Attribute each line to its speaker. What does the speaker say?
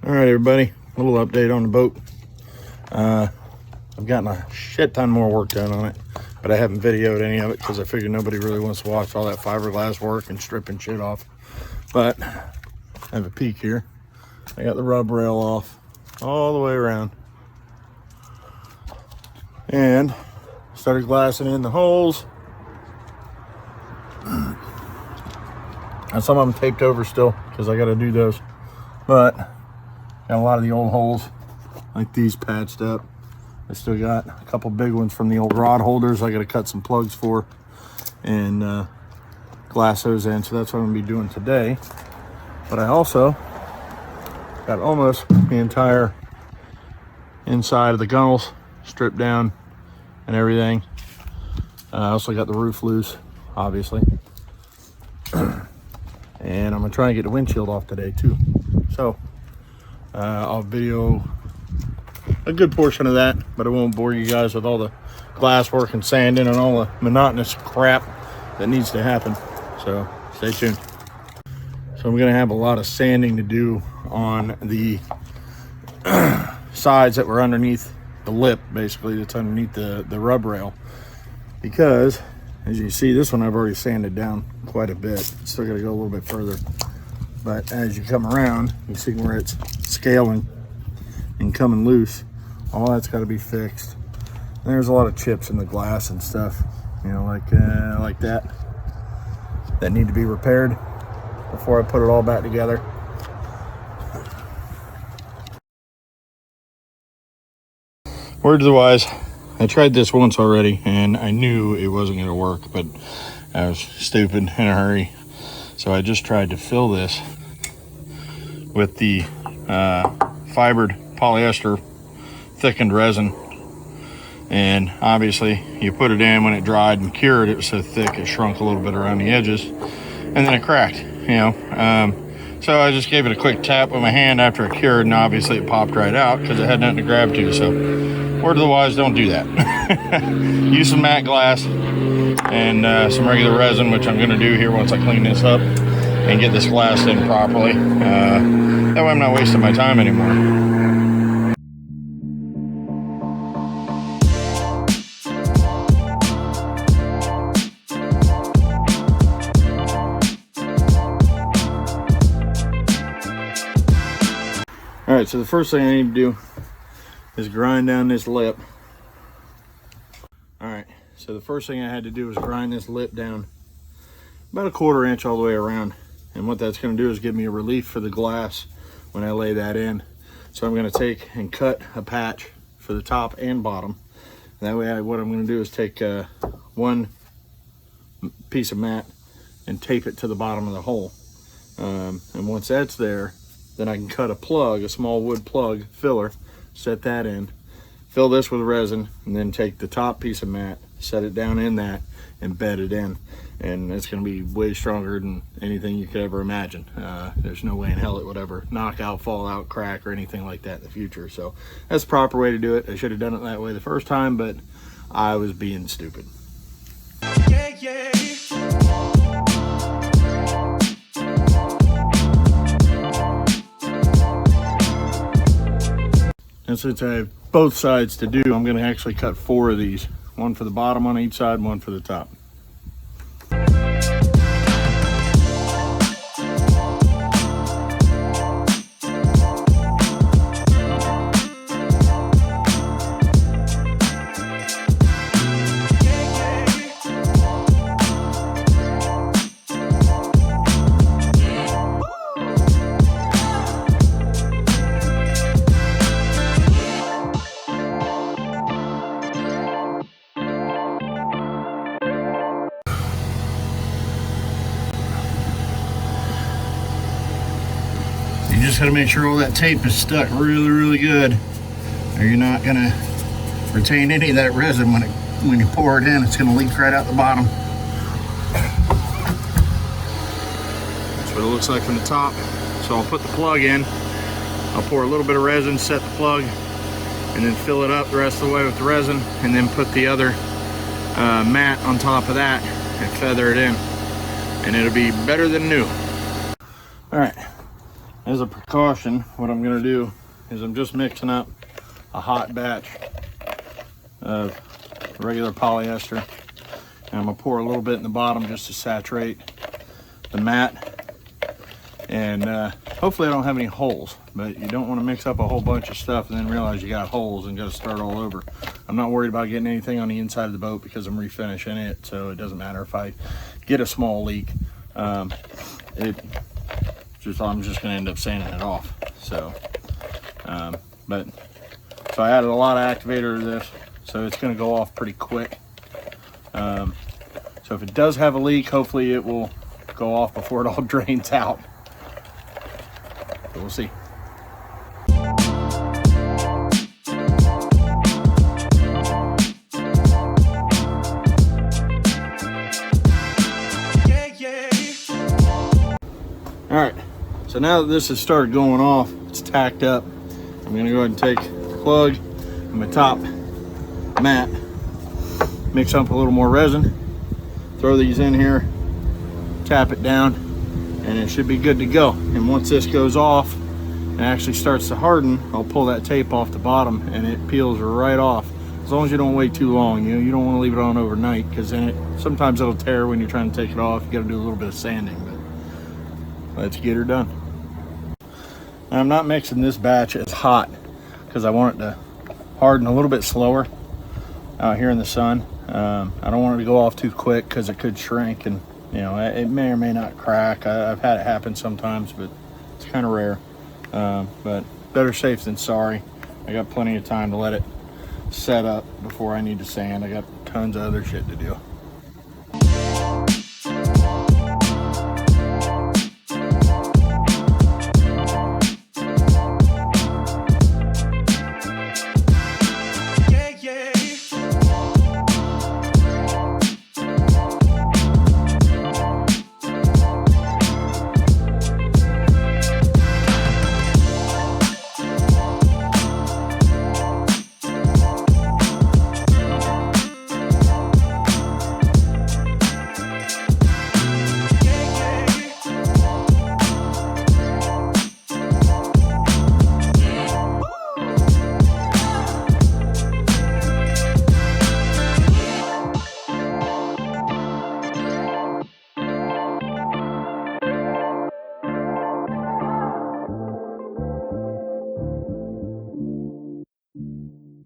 Speaker 1: All right, everybody, a little update on the boat. I've gotten a shit ton more work done on it, but I haven't videoed any of it because I figured nobody really wants to watch all that fiberglass work and stripping shit off. But I have a peek here. I got the rub rail off all the way around and started glassing in the holes. And some of them taped over still because I got to do those, but got a lot of the old holes like these patched up. I still got a couple big ones from the old rod holders I got to cut some plugs for and glass those in, so that's what I'm gonna be doing today. But I also got almost the entire inside of the gunnels stripped down and everything. I also got the roof loose, obviously. And I'm gonna try and get the windshield off today too. So I'll video a good portion of that, but I won't bore you guys with all the glass work and sanding and all the monotonous crap that needs to happen. So stay tuned. So I'm gonna have a lot of sanding to do on the sides that were underneath the lip, basically that's underneath the rub rail, because as you see, this one I've already sanded down quite a bit. Still got to go a little bit further, but as you come around, you see where it's scaling and coming loose. All that's got to be fixed. And there's a lot of chips in the glass and stuff, you know, like that need to be repaired before I put it all back together. Word to the wise, I tried this once already and I knew it wasn't going to work, but I was stupid in a hurry. So I just tried to fill this with the fibered polyester thickened resin. And obviously you put it in when it dried and cured, it was so thick it shrunk a little bit around the edges and then it cracked, you know. So I just gave it a quick tap with my hand after it cured, and obviously it popped right out because it had nothing to grab to. So word of the wise, don't do that. Use some matte glass and some regular resin, which I'm going to do here once I clean this up and get this glassed in properly. That way I'm not wasting my time anymore. All right, so the first thing I need to do is grind down this lip. All right, so the first thing I had to do was grind this lip down about 1/4 inch all the way around. And what that's gonna do is give me a relief for the glass when I lay that in. So I'm gonna take and cut a patch for the top and bottom. And that way what I'm gonna do is take one piece of mat and tape it to the bottom of the hole. And once that's there, then I can cut a plug, a small wood plug filler, set that in, fill this with resin, and then take the top piece of mat, set it down in that, and bed it in. And it's gonna be way stronger than anything you could ever imagine. There's no way in hell it would ever knock out, fall out, crack, or anything like that in the future. So that's the proper way to do it. I should have done it that way the first time, but I was being stupid. Yeah, yeah. And since I have both sides to do, I'm going to actually cut 4 of these. One for the bottom on each side, one for the top. You just got to make sure all that tape is stuck really, really good, or you're not going to retain any of that resin when you pour it in. It's going to leak right out the bottom. That's what it looks like from the top. So I'll put the plug in. I'll pour a little bit of resin, set the plug, and then fill it up the rest of the way with the resin, and then put the other mat on top of that and feather it in, and it'll be better than new. All right. As a precaution, what I'm gonna do is I'm just mixing up a hot batch of regular polyester. And I'm gonna pour a little bit in the bottom just to saturate the mat. And hopefully I don't have any holes, but you don't wanna mix up a whole bunch of stuff and then realize you got holes and gotta start all over. I'm not worried about getting anything on the inside of the boat because I'm refinishing it, so it doesn't matter if I get a small leak. I'm just gonna end up sanding it off. So, so I added a lot of activator to this, so it's gonna go off pretty quick. So if it does have a leak, hopefully it will go off before it all drains out. But we'll see. All right, so now that this has started going off, it's tacked up. I'm gonna go ahead and take the plug and my top mat, mix up a little more resin, throw these in here, tap it down, and it should be good to go. And once this goes off and actually starts to harden, I'll pull that tape off the bottom and it peels right off. As long as you don't wait too long, you don't want to leave it on overnight, because then sometimes it'll tear when you're trying to take it off. You got to do a little bit of sanding, but let's get her done. Now, I'm not mixing this batch as hot because I want it to harden a little bit slower out here in the sun. I don't want it to go off too quick because it could shrink, and it may or may not crack. I've had it happen sometimes, but it's kind of rare. But better safe than sorry. I got plenty of time to let it set up before I need to sand. I got tons of other shit to do.